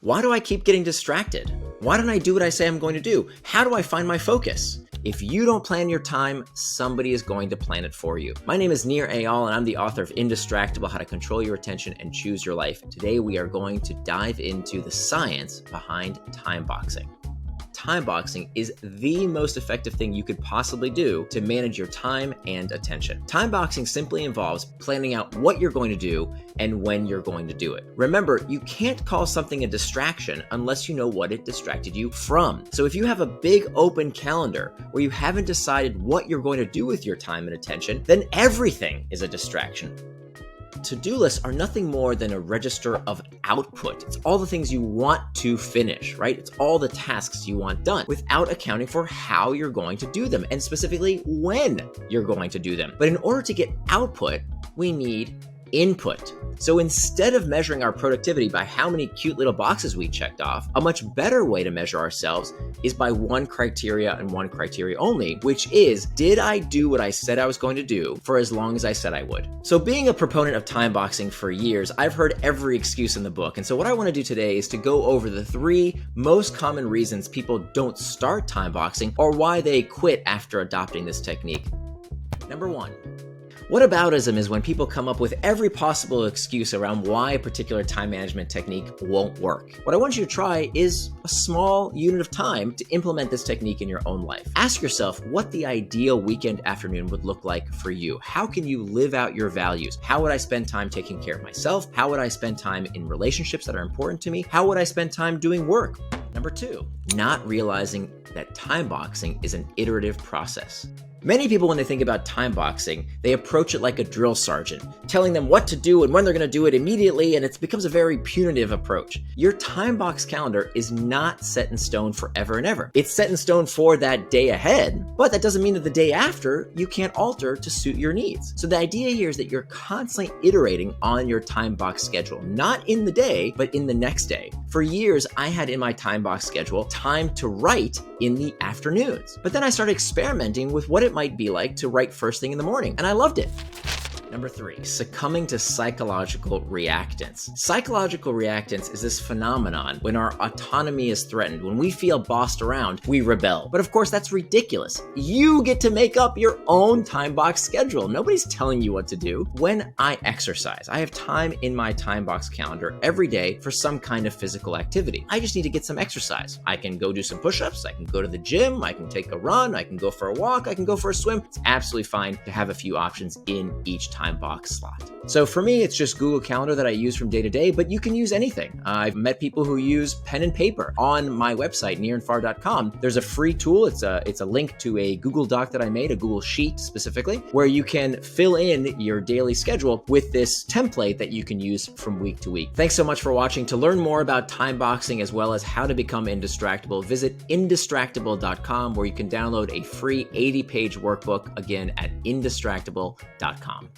Why do I keep getting distracted? Why don't I do what I say I'm going to do? How do I find my focus? If you don't plan your time, somebody is going to plan it for you. My name is Eyal, and I'm the author of Indistractable, How to Control Your Attention and Choose Your Life. Today, we are going to dive into the science behind time boxing. Time boxing is the most effective thing you could possibly do to manage your time and attention. Time boxing simply involves planning out what you're going to do and when you're going to do it. Remember, you can't call something a distraction unless you know what it distracted you from. So if you have a big open calendar where you haven't decided what you're going to do with your time and attention, then everything is a distraction. To-do lists are nothing more than a register of output. It's all the things you want to finish, right? It's all the tasks you want done without accounting for how you're going to do them and specifically when you're going to do them. But in order to get output, we need input. So instead of measuring our productivity by how many cute little boxes we checked off, a much better way to measure ourselves is by one criteria and one criteria only, which is, did I do what I said I was going to do for as long as I said I would? So being a proponent of time boxing for years, I've heard every excuse in the book. And so what I want to do today is to go over the 3 most common reasons people don't start time boxing or why they quit after adopting this technique. Number 1. What-aboutism is when people come up with every possible excuse around why a particular time management technique won't work. What I want you to try is a small unit of time to implement this technique in your own life. Ask yourself what the ideal weekend afternoon would look like for you. How can you live out your values? How would I spend time taking care of myself? How would I spend time in relationships that are important to me? How would I spend time doing work? Number 2, not realizing that time boxing is an iterative process. Many people, when they think about time boxing, they approach it like a drill sergeant, telling them what to do and when they're going to do it immediately, and it becomes a very punitive approach. Your time box calendar is not set in stone forever and ever. It's set in stone for that day ahead, but that doesn't mean that the day after you can't alter to suit your needs. So the idea here is that you're constantly iterating on your time box schedule, not in the day, but in the next day. For years, I had in my time box schedule time to write in the afternoons, but then I started experimenting with what it might be like to write first thing in the morning, and I loved it. Number 3, succumbing to psychological reactance. Psychological reactance is this phenomenon when our autonomy is threatened. When we feel bossed around, we rebel. But of course, that's ridiculous. You get to make up your own time box schedule. Nobody's telling you what to do. When I exercise, I have time in my time box calendar every day for some kind of physical activity. I just need to get some exercise. I can go do some push-ups. I can go to the gym. I can take a run. I can go for a walk. I can go for a swim. It's absolutely fine to have a few options in each time box slot. So for me, it's just Google Calendar that I use from day to day, but you can use anything. I've met people who use pen and paper. On my website, nearandfar.com, there's a free tool. It's a link to a Google Doc that I made, a Google Sheet specifically, where you can fill in your daily schedule with this template that you can use from week to week. Thanks so much for watching. To learn more about time boxing as well as how to become indistractable, visit Indistractable.com, where you can download a free 80-page workbook, again at Indistractable.com.